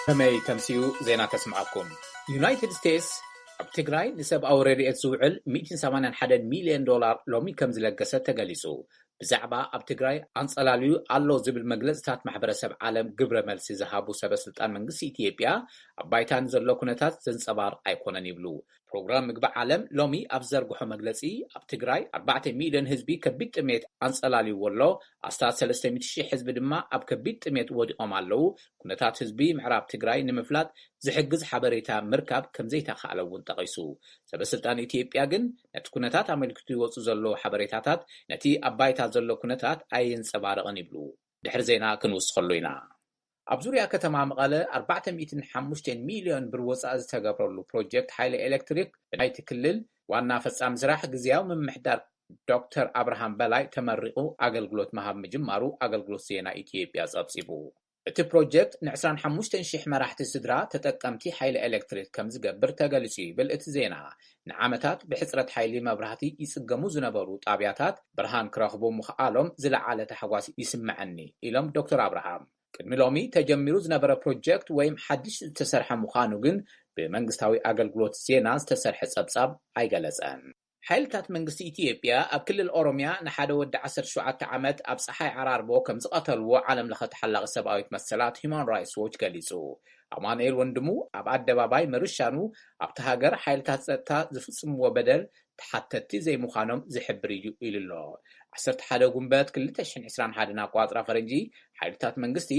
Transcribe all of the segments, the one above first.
كمي تمسيو زينا تسمعكم يونايتد ستيتس ኣብ ትግራይ ንሰብኣዊ ረድኤት ዝውዕል $181 ሚልዮን ሎሚ ከም ዝለገሰ ተገሊጹ ብዛዕባ ኣብ ትግራይ አንጸላልዩ ኣሎ ዝብል መግለጽታት ማሕበረሰብ ዓለም ግብረ መልሲ ዝሃቡ ሰበስልጣን መንግስቲ ኢትዮጵያ ኣብ ባይታን ዘሎ ኩነታት ዘንጸባርቕ ኣይኮነን ይብሉ ፕሮግራም ምግቢ ዓለም ሎሚ ኣብ ዘርግሖ መግለጺ ኣብ ትግራይ 4 ሚልዮን ህዝቢ ከቢድ ጥሜት አንጸላልዩ ወሎ ኣስታት 300,000 ህዝቢ ድማ ኣብ ከቢድ ጥሜት ወዲቖም ኣለዉ ኩነታት ህዝቢ ምዕራብ ትግራይ ንምፍላጥ ዝሕግዝ ሓበሬታ ምርካብ ከም ዘይተኻእለውን ጠቒሱ ሰበስልጣን ኢትዮጵያ ግን ነቲ ኩነታት ኣመልክቱ ይወጹ ዘለዉ ሓበሬታታት ነቲ ኣብ ባይታ ዘሎ ኩነታት ኣይንጸባርቕን ይብሉ ድሕሪ ዜና ክንውስኸሉ ኢና ኣብ ዙርያ ከተማ መቐለ 405 ሚልዮን ብር ወጻኢ ዝተገብረሉ ፕሮጀክት ሓይሊ ኤሌክትሪክ ብናይቲ ክልል ዋና ፈጻሚ ስራሕ ግዝያዊ ምምሕዳር ዶክተር አብርሃም በላይ ተመሪቑ ኣገልግሎት መሃብ ምጅማሩ ኣገልግሎት ዜና ኢትዮጵያ ጸብጺቡ እቲ ፕሮጀክት ን25,000 መራሕቲ ስድራ ተጠቀምቲ ሓይሊ ኤሌክትሪክ ከም ዝገብር ተገሊጹ ይብል እቲ ዜና ንዓመታት ብሕጽረት ሓይሊ መብራህቲ ይጽገሙ ዝነበሩ ጣብያታት ብርሃን ክረኽቡ ምኽኣሎም ዝለዓለ ተሓጓስ ይስምዐኒ ኢሎም ዶክተር አብርሃም ቅድሚ ሎሚ ተጀሚሩ ዝነበረ ፕሮጀክት ወይም ሓድሽ ዝተሰርሐ ምዃኑ ግን ብመንግስታዊ ኣገልግሎት ዜና ዝተሰርሐ ጸብጻብ ኣይገለጸን ሓይልታት መንግስቲ ኢትዮጵያ ኣብ ክልል ኦሮሚያ ንሓደ ወዲ 17 ዓመት ኣብ ፀሓይ ዓራርቦ ከም ዝቐተልዎ ዓለም ለኸ ተሓላቒ ሰብኣዊት መሰላት ሂውማን ራይትስ ዎች ገሊጹ ኣማኑኤል ወንድሙ ኣብ ኣደባባይ ምርሻኑ ኣብቲ ሃገር ሓይልታት ጸጥታ ዝፍጽምዎ በደል ተሓተቲ ዘይምዃኖም ዝሕብር እዩ ኢሉ ኣሎ 11 ጉንበት 2021 ኣቋፅራ ፈረንጂ ሓይልታት መንግስቲ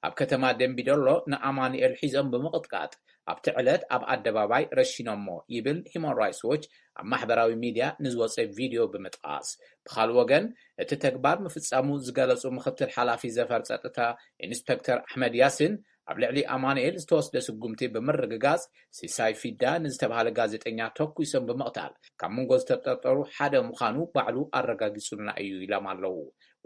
ኣብ ከተማ ደምቢዶሎ ንኣማኑኤል ሒዞም ብምቕጥቃጥ ኣብቲ ዕለት ኣብ ኣደባባይ ረሺኖሞ ይብል ሂውማን ራይትስ ዎች ኣብ ማሕበራዊ ሚድያ ንዝወፀ ቪድዮ ብምጥቃስ ብኻልእ ወገን እቲ ተግባር ምፍጻሙ ዝገለጹ ምክትል ሓላፊ ዘፈር ጸጥታ ኢንስፔክተር ኣሕመድ ያሲን ኣብ ልዕሊ ኣማኑኤል ዝተወስደ ስጉምቲ ብምርግጋጽ ሲሳይ ፊዳ ንዝተባሃለ ጋዜጠኛ ተኩሶም ብምቕታል ካብ መንጎ ዝተጠርጠሩ ሓደ ምዃኑ ባዕሉ ኣረጋጊጹልና እዩ ኢሎም ኣለዉ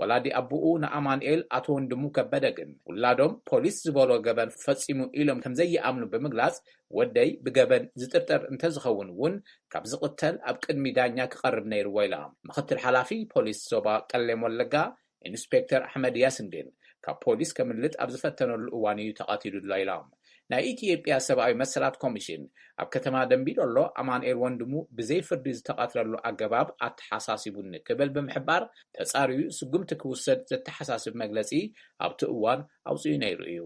ወላዲ ኣቡኡ ንኣማኑኤል ኣቶ ወንድሙ ከበደ ግን ውላዶም ፖሊስ ዝበሎ ገበን ፈጺሙ ኢሎም ከም ዘይኣምኑ ብምግላጽ ወደይ ብገበን ዝጥርጠር እንተዝኸውን እውን ካብ ዝቕተል ኣብ ቅድሚ ዳኛ ክቐርብ ነይርዎ ኢሎም ምክትል ሓላፊ ፖሊስ ዞባ ቀሌም ወለጋ ኢንስፔክተር ኣሕመድ ያሲን ግን ካብ ፖሊስ ከምልጥ ኣብ ዝፈተነሉ እዋን እዩ ተቐቲሉ ኢሎም ናይ ኢትዮጵያ ሰብኣዊ መሰላት ኮሚሽን ኣብ ከተማ ደምቢዶሎ ኣማኑኤል ወንድሙ ብዘይ ፍርዲ ዝተቐትለሉ ኣገባብ ኣተሓሳሲቡኒ ክብል ብምሕባር ተጻርዩ ስጉምቲ ክውሰድ ዘተሓሳስብ መግለጺ ኣብቲ እዋን ኣውፅኡ ነይሩ እዩ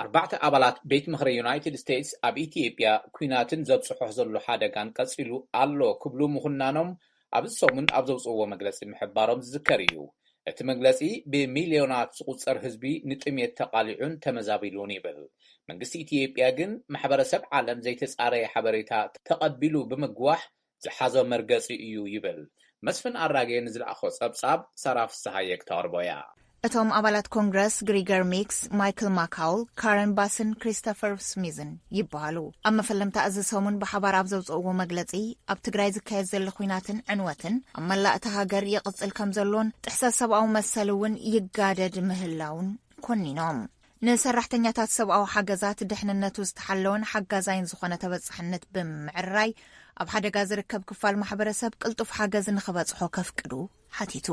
4 ኣባላት ቤት ምኽሪ ዩናይትድ ስቴትስ ኣብ ኢትዮጵያ ኩናትን ዘብጽሖ ዘሎ ሓደጋን ቀጺሉ ኣሎ ክብሉ ምኹናኖም ኣብ ሰሙን ኣብ ዘውጽእዎ መግለጺ ምሕባሮም ዝዝከር እዩ እቲ መግለጺ ብሚልዮናት ዝቝጸር ህዝቢ ንጥሜት ተቓሊዑን ተመዛቢሉን ይብል መንግስቲ ኢትዮጵያ ግን ማሕበረሰብ ዓለም ዘይተጻረየ ሓበሬታ ተቐቢሉ ብምግዋሕ ዝሓዞ መርገጺ እዩ ይብል መስፍን ኣራጌ ንዝለኣኾ ጸብጻብ ሰራፍ ሰሃየክ ተቕርቦያ እቶም ኣባላት ኮንግረስ ግሪገር ሚክስ ማይክል ማካውል ካረን ባስን ክሪስቶፈር ስሚዝን ይበሃሉ ኣብ መፈለምታ እዚ ሰሙን ብሓባር ኣብ ዘውፅእዎ መግለጺ ኣብ ትግራይ ዝካየድ ዘሎ ኩናትን ዕንወትን ኣብ መላእቲ ሃገር ይቕጽል ከም ዘሎን ጥሕሰት ሰብኣዊ መሰል እውን ይጋደድ ምህላውን ኮኒኖም ንሰራሕተኛታት ሰብኣዊ ሓገዛት ድሕንነቱ ዝተሓለወን ሓጋዛይን ዝኾነ ተበጻሕነት ብምዕራይ ኣብ ሓደጋ ዝርከብ ክፋል ማሕበረሰብ ቅልጡፍ ሓገዝ ንኽበጽሖ ከፍቅዱ ሓቲቱ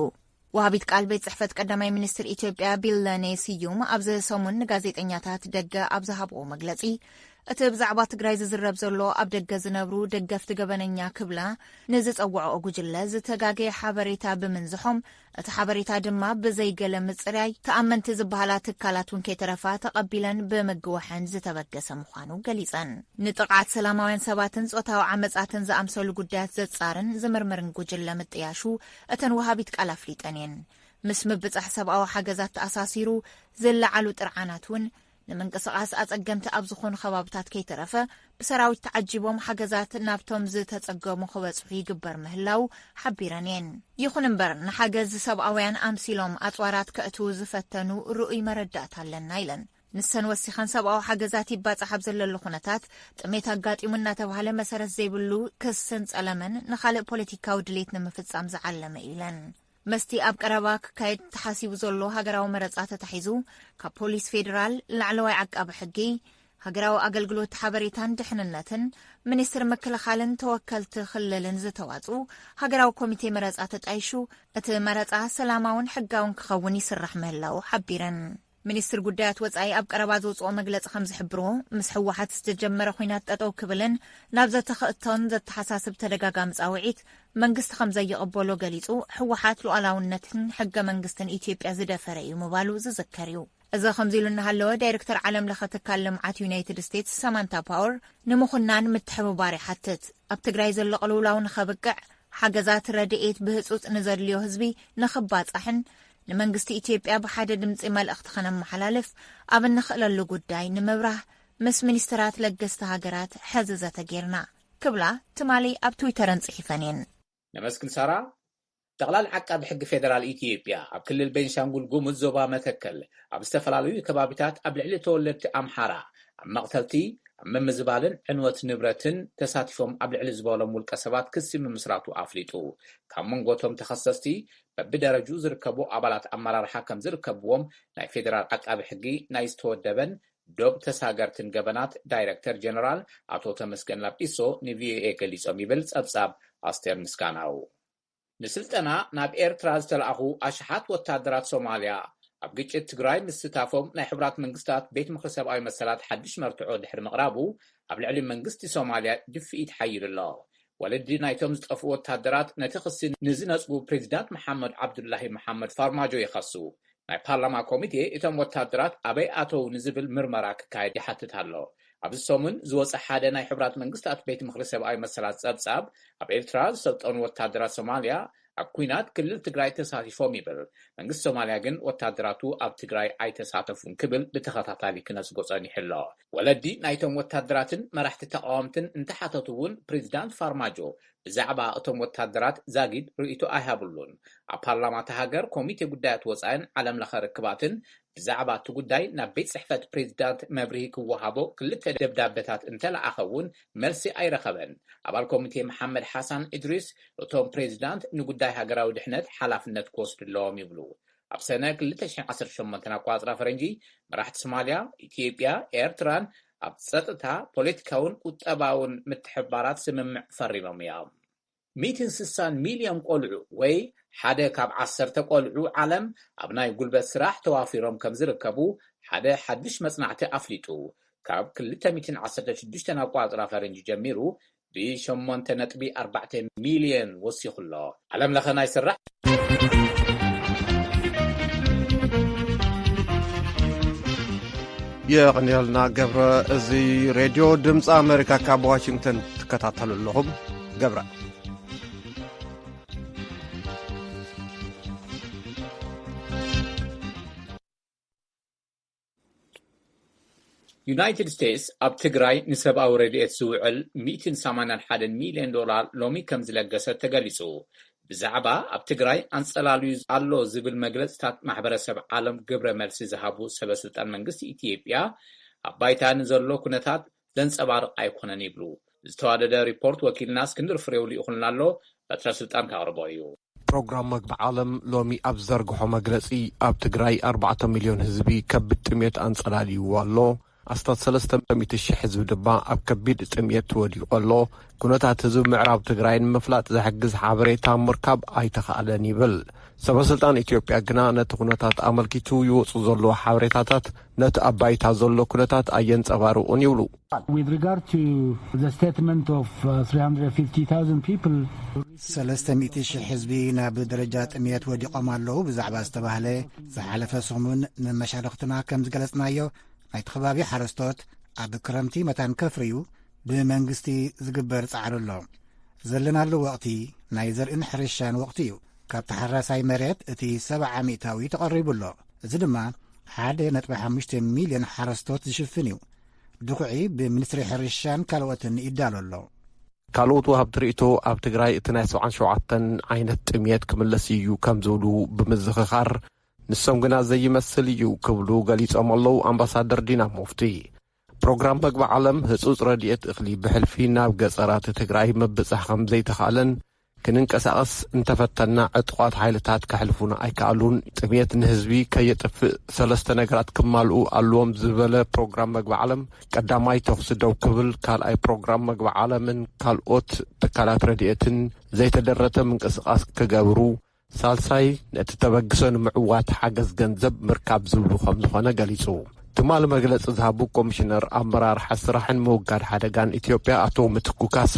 ወሃቢት ቃል ቤት ጽሕፈት ቀዳማይ ሚኒስትር ኢትዮጵያ ቢለኔ ስዩም ኣብዚ ሰሙን ንጋዜጠኛታት ደገ ኣብ ዝሃብዎ መግለጺ እቲ ብዛዕባ ትግራይ ዝዝረብ ዘሎ ኣብ ደገ ዝነብሩ ደገፍቲ ገበነኛ ክብላ ንዝጸውዖ ጉጅለ ዝተጋገየ ሓበሬታ ብምንዝሖም እቲ ሓበሬታ ድማ ብዘይገለ ምጽራይ ተኣመንቲ ዝበሃላ ትካላት እውን ከይተረፋ ተቐቢለን ብምግዋሕን ዝተበገሰ ምዃኑ ገሊጸን ንጥቕዓት ሰላማውያን ሰባትን ጾታዊ ዓመጻትን ዝኣምሰሉ ጉዳያት ዘጻርን ዝምርምርን ጉጅለ ምጥያሹ እተን ወሃቢት ቃል ኣፍሊጠን እየን ምስ ምብጻሕ ሰብኣዊ ሓገዛት ተኣሳሲሩ ዝለዓሉ ጥርዓናት እውን ንምንቅስቓስ ኣጸገምቲ ኣብ ዝኾኑ ከባብታት ከይተረፈ ብሰራዊት ተዓጂቦም ሓገዛት ናብቶም ዝተጸገሙ ክበጽሑ ይግበር ምህላው ሓቢረን እየን ይኹን እምበር ንሓገዝ ሰብኣውያን ኣምሲሎም ኣጽዋራት ከእትዉ ዝፈተኑ ርኡይ መረዳእታ ኣለና ኢለን ንሰን ወሲኸን ሰብኣዊ ሓገዛት ይባጽሕ ኣብ ዘለሉ ኩነታት ጥሜት ኣጋጢሙ እናተባህለ መሰረት ዘይብሉ ክስን ጸለመን ንኻልእ ፖለቲካዊ ድሌት ንምፍጻም ዝዓለመ ኢለን መስቲ ኣብ ቀረባ ክካየድ ተሓሲቡ ዘሎ ሃገራዊ መረጻ ተታሒዙ ካብ ፖሊስ ፌደራል ላዕለዋይ ዓቃቢ ሕጊ ሃገራዊ ኣገልግሎት ሓበሬታን ድሕንነትን ሚኒስትር መከላኸልን ተወከልቲ ክልልን ዝተዋጹ ሃገራዊ ኮሚቴ መረጻ ተጣይሹ እቲ መረጻ ሰላማውን ሕጋውን ክኸውን ይስራሕ ምህላው ሓቢረን ሚኒስትር ጉዳያት ወጻኢ ኣብ ቀረባ ዘውፅኦ መግለፂ ከም ዝሕብሮ ምስ ሕወሓት ዝተጀመረ ኩናት ጠጠው ክብልን ናብ ዘተኽእቶን ዘተሓሳስብ ተደጋጋሚ ጻውዒት መንግስቲ ከም ዘይቕበሎ ገሊጹ ሕወሓት ሉዓላውነትን ሕገ መንግስትን ኢትዮጵያ ዝደፈረ እዩ ምባሉ ዝዝከር እዩ። እዚ ከምዚ ኢሉ እናሃለወ ዳይሬክተር ዓለም ለኸ ትካል ልምዓት ዩናይትድ ስቴትስ ሳማንታ ፓወር ንምኹናን ምትሕብባር ይሓትት ኣብ ትግራይ ዘሎ ቅልውላው ንኸብቅዕ ሓገዛት ረድኤት ብህፁፅ ንዘድልዮ ህዝቢ ንኽባጻሕን ንመንግስቲ ኢትዮጵያ ብሓደ ድምፂ መልእኽቲ ከነመሓላልፍ ኣብ እንኽእለሉ ጉዳይ ንምብራህ ምስ ሚኒስትራት ለገስቲ ሃገራት ሕዚ ዘተጌርና ክብላ ትማሊ ኣብ ትዊተርን ጽሒፈን እየን። ነመስግን ሳራ ጠቕላል ዓቃቢ ሕጊ ፌደራል ኢትዮጵያ ኣብ ክልል ቤንሻንጉል ጉሙዝ ዞባ መተከል ኣብ ዝተፈላለዩ ከባቢታት ኣብ ልዕሊ ተወለድቲ ኣምሓራ ኣብ መቕተልቲ ኣብ ምምዝባልን ዕንወት ንብረትን ተሳቲፎም ኣብ ልዕሊ ዝበሎም ውልቀ ሰባት ክሲ ምምስራቱ ኣፍሊጡ ካብ መንጎቶም ተኸሰስቲ በብደረጁ ዝርከቡ ኣባላት ኣመራርሓ ከም ዝርከብዎም ናይ ፌደራል ዓቃቢ ሕጊ ናይ ዝተወደበን ዶብ ተሳገርትን ገበናት ዳይሬክተር ጀነራል ኣቶ ተመስገን ላጲሶ ንቪኦኤ ገሊጾም ይብል ጸብጻብ ኣስቴር ምስጋናው። ንስልጠና ናብ ኤርትራ ዝተለኣኹ ኣሽሓት ወታደራት ሶማልያ ኣብ ግጭት ትግራይ ምስታፎም ናይ ሕብራት መንግስታት ቤት ምክሪ ሰብኣዊ መሰላት ሓድሽ መርትዖ ድሕሪ ምቕራቡ ኣብ ልዕሊ መንግስቲ ሶማልያ ድፍኢት ሓይሉ ኣሎ። ወለዲ ናይቶም ዝጠፍኡ ወታደራት ነቲ ክሲ ንዝነጽጉ ፕሬዚዳንት መሐመድ ዓብዱላሂ መሐመድ ፋርማጆ ይኸሱ። ናይ ፓርላማ ኮሚቴ እቶም ወታደራት ኣበይ ኣተው ንዝብል ምርመራ ክካየድ ይሓትት ኣሎ። ኣብዚ ሰሙን ዝወፅእ ሓደ ናይ ሕብራት መንግስታት ቤት ምክሪ ሰብኣዊ መሰላት ጸብጻብ ኣብ ኤርትራ ዝሰልጠኑ ወታደራት ሶማልያ ኣብ ኩናት ክልል ትግራይ ተሳቲፎም ይብል። መንግስቲ ሶማልያ ግን ወታደራቱ ኣብ ትግራይ ኣይተሳተፉን ክብል ብተኸታታሊ ክነጽጎ ጸኒሑ ኣሎ። ወለዲ ናይቶም ወታደራትን መራሕቲ ተቃወምትን እንተሓተቱ እውን ፕሬዚዳንት ፋርማጆ ብዛዕባ እቶም ወታደራት ዛጊድ ርእይቶ ኣይሃብሉን። ኣብ ፓርላማ ሃገር ኮሚቴ ጉዳያት ወጻኢን ዓለም ለኸ ርክባትን ብዛዕባ እቲ ጉዳይ ናብ ቤት ጽሕፈት ፕሬዚዳንት መብርሂ ክወሃቦ ክልተ ደብዳቤታት እንተለኣኸውን መልሲ ኣይረኸበን። ኣባል ኮሚቴ መሐመድ ሓሳን ኢድሪስ እቶም ፕሬዚዳንት ንጉዳይ ሃገራዊ ድሕነት ሓላፍነት ክወስዱ ኣለዎም ይብሉ። ኣብ ሰነ 2018 ኣቋፅራ ፈረንጂ መራሕቲ ሶማልያ፣ ኢትዮጵያ፣ ኤርትራን ኣብ ጸጥታ ፖለቲካውን ቁጠባውን ምትሕብባራት ስምምዕ ፈሪሞም እዮም። 160 ሚልዮን ቆልዑ ወይ ሓደ ካብ 10 ቆልዑ ዓለም ኣብ ናይ ጉልበት ስራሕ ተዋፊሮም ከም ዝርከቡ ሓደ ሓድሽ መጽናዕቲ ኣፍሊጡ። ካብ 2016 ኣቋፅራ ፈረንጂ ጀሚሩ ብ8.4 ሚልዮን ወሲኹሎ። ዓለም ለኸ ናይ ስራሕ የቕንያልና ገብረ እዚ ሬድዮ ድምፂ ኣሜሪካ ካብ ዋሽንግተን ትከታተሉ ኣለኹም። ገብረ ዩናይትድ ስቴትስ ኣብ ትግራይ ንሰብኣዊ ረድኤት ዝውዕል $181 ሚልዮን ሎሚ ከም ዝለገሰት ተገሊጹ። ብዛዕባ ኣብ ትግራይ አንጸላልዩ ኣሎ ዝብል መግለጽታት ማሕበረሰብ ዓለም ግብረ መልሲ ዝሃቡ ሰበስልጣን መንግስቲ ኢትዮጵያ ኣብ ባይታ ንዘሎ ኩነታት ዘንጸባርቕ ኣይኮነን ይብሉ። ዝተዋደደ ሪፖርት ወኪልና እስክንድር ፍሬው ልኢኹልና ኣሎ። በትረ ስልጣን ካቕርቦ እዩ። ፕሮግራም ምግቢ ዓለም ሎሚ ኣብ ዘርግሖ መግለጺ ኣብ ትግራይ 4 ሚልዮን ህዝቢ ከቢድ ጥሜት አንጸላልይዎ ኣሎ። ኣስታት 300,000 ህዝቢ ድማ ኣብ ከቢድ ጥሜት ወዲቑ ኣሎ። ኩነታት ህዝቢ ምዕራብ ትግራይ ንምፍላጥ ዘሕግዝ ሓበሬታ ምርካብ ኣይተኻእለን ይብል። ሰበስልጣን ኢትዮጵያ ግና ነቲ ኩነታት ኣመልኪቱ ይወፁ ዘለዎ ሓበሬታታት ነቲ ኣብ ባይታ ዘሎ ኩነታት ኣየንጸባርቑን ይብሉ። With regard to the statement of 350,000 people 300,000 ህዝቢ ናብ ደረጃ ጥሜት ወዲቖም ኣለዉ ብዛዕባ ዝተባህለ ዝሓለፈ ሰሙን ንመሻርክትና ከም ዝገለጽናዮ ናይቲ ከባቢ ሓረስቶት ኣብ ክረምቲ መታን ከፍርዩ ብመንግስቲ ዝግበር ጻዕሪ ኣሎ። ዘለናሉ ወቕቲ ናይ ዘርእን ሕርሻን ወቕቲ እዩ። ካብ ተሓራሳይ መሬት እቲ 70% ተቐሪቡ ኣሎ። እዚ ድማ 1.5 ሚልዮን ሓረስቶት ዝሽፍን እዩ። ድኩዒ ብሚኒስትሪ ሕርሻን ካልኦትን ይዳሎ ኣሎ። ካልኦት ወሃብቲ ርእይቶ ኣብ ትግራይ እቲ ናይ 77 ዓይነት ጥሜት ክምለስ እዩ ከም ዝብሉ ብምዝኽኻር ንሶም ግና ዘይመስል እዩ ክብሉ ገሊጾም ኣለዉ። ኣምባሳደር ዲና ሙፍቲ ፕሮግራም ምግቢ ዓለም ህጹጽ ረድኤት እኽሊ ብሕልፊ ናብ ገጸራት ትግራይ ምብጻሕ ከም ዘይተኻእለን ክንንቀሳቐስ እንተፈተና ዕጡቓት ሓይልታት ከሕልፉና ኣይከኣሉን፣ ጥሜት ንህዝቢ ከየጥፍእ 3 ነገራት ክማልኡ ኣለዎም ዝበለ ፕሮግራም ምግቢ ዓለም ቀዳማይ ተኽሲ ደው ክብል፣ ካልኣይ ፕሮግራም ምግቢ ዓለምን ካልኦት ትካላት ረድኤትን ዘይተደረተ ምንቅስቓስ ክገብሩ፣ ሳልሳይ ነቲ ተበግሶ ንምዕዋት ሓገዝ ገንዘብ ምርካብ ዝብሉ ከም ዝኾነ ገሊጹ ትማል መግለጺ ዝሃቡ ኮሚሽነር ኣመራርሓ ስራሕን ምውጋድ ሓደጋን ኢትዮጵያ ኣቶ ምትኩ ካሳ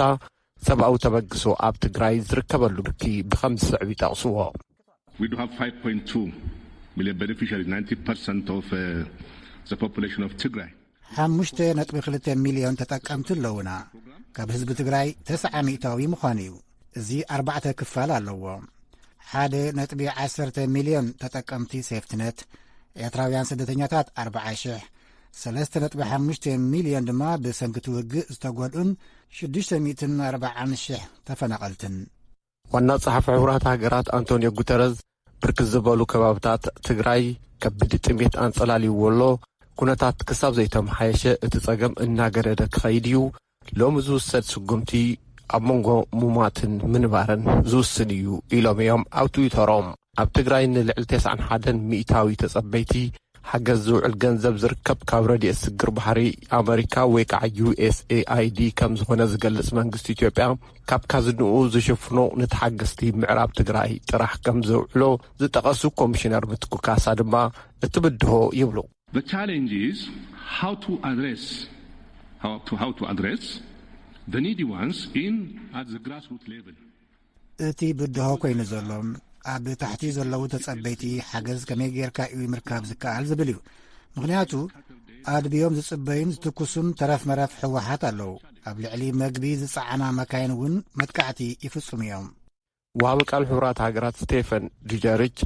ሰብኣዊ ተበግሶ ኣብ ትግራይ ዝርከበሉ ብርኪ ብኸምዚ ስዕቢ ጠቕስዎ We do have 5.2 million beneficiaries, 90% of the population of Tigray. 5.2 ሚሊዮን ተጠቀምቲ ኣለውና ካብ ህዝቢ ትግራይ 900 ምዃኑ እዩ እዚ 4 ክፋል ኣለዎ 1.10 ሚሊዮን ተጠቀምቲ ሴፍትነት ኤርትራውያን ስደተኛታት 40,000 3.5 ሚሊዮን ድማ ብሰንኪ ውግእ ዝተጎድኡን 640,000 ተፈናቐልትን ዋና ጸሓፊ ሕቡራት ሃገራት አንቶኒዮ ጉተረስ ብርክት ዝበሉ ከባብታት ትግራይ ከቢድ ጥሜት አንጸላልይዎ ኩነታት ክሳብ ዘይተመሓየሸ እቲ ጸገም እናገረደ ክኸይድ እዩ ሎሚ ዝውሰድ ስጉምቲ ኣብ መንጎ ሙማትን ምንባርን ዝውስን እዩ ኢሎም እዮም ኣብ ትዊተሮም ኣብ ትግራይ ንልዕሊ 91 ሚእታዊ ተጸበይቲ ሓገዝ ዝውዕል ገንዘብ ዝርከብ ካብ ረድኤት ስግር ባሕሪ ኣሜሪካ ወይ ከዓ USAID ከም ዝኾነ ዝገልጽ መንግስቲ ኢትዮጵያ ካብ ካዝንኡ ዝሽፍኖ ንተሓገዝቲ ምዕራብ ትግራይ ጥራሕ ከም ዝውዕሎ ዝጠቐሱ ኮሚሽነር ምትኩ ካሳ ድማ እቲ ብድሆ ይብሉ The challenge is how to address the needy ones at the grassroots level. እቲ ብድሆ ኮይኑ ዘሎም ኣብ ታሕቲ ዘለዉ ተጸበይቲ ሓገዝ ከመይ ጌርካ እዩ ምርካብ ዝከኣል ዝብል እዩ ምኽንያቱ ኣድብዮም ዝጽበዩን ዝትኩሱን ተረፍ መረፍ ሕወሓት ኣለዉ ኣብ ልዕሊ መግቢ ዝጸዓና መካይን እውን መጥቃዕቲ ይፍጽሙ እዮም ዋሃቢ ቃል ሕቡራት ሃገራት ስቴፈን ዱጀሪች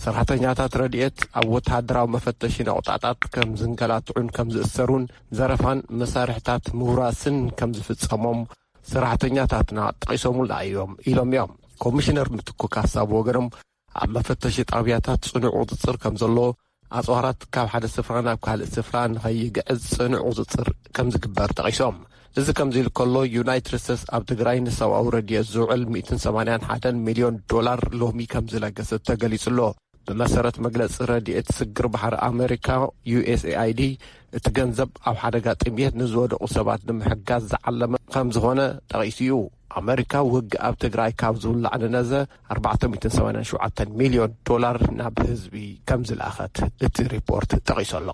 ሰራሕተኛታት ረድኤት ኣብ ወተሃደራዊ መፈተሺ ነቑጣጣት ከም ዝንገላትዑን ከም ዝእሰሩን ዘረፋን መሳርሕታት ምሁራስን ከም ዝፍጸሞም ሰራሕተኛታትና ጠቒሶሙላ እዮም ኢሎም እዮም ኮሚሽነር ምትኩ ካሳ ብወገኖም ኣብ መፈተሺ ጣብያታት ጽኑዕ ቁፅጽር ከም ዘሎ ኣጽዋራት ካብ ሓደ ስፍራ ናብ ካልእ ስፍራ ንኸይግዕዝ ጽኑዕ ቁፅጽር ከም ዝግበር ጠቒሶም እዚ ከምዚ ኢሉ ከሎ ዩናይትድ ስቴትስ ኣብ ትግራይ ንሰብኣዊ ረድኤት ዝውዕል $181 ሚልዮን ሎሚ ከም ዝለገሰት ተገሊጹሎ ብመሰረት መግለጺ ረድኤት ስግር ባሕሪ ኣሜሪካ USAID እቲ ገንዘብ ኣብ ሓደጋ ጥሜት ንዝወደቑ ሰባት ንምሕጋዝ ዝዓለመ ከም ዝኾነ ጠቒሱ እዩ ኣሜሪካ ውግእ ኣብ ትግራይ ካብ ዝውላዕ ንነዘ $487 ሚልዮን ናብ ህዝቢ ከም ዝለኣኸት እቲ ሪፖርት ጠቒሱ ኣሎ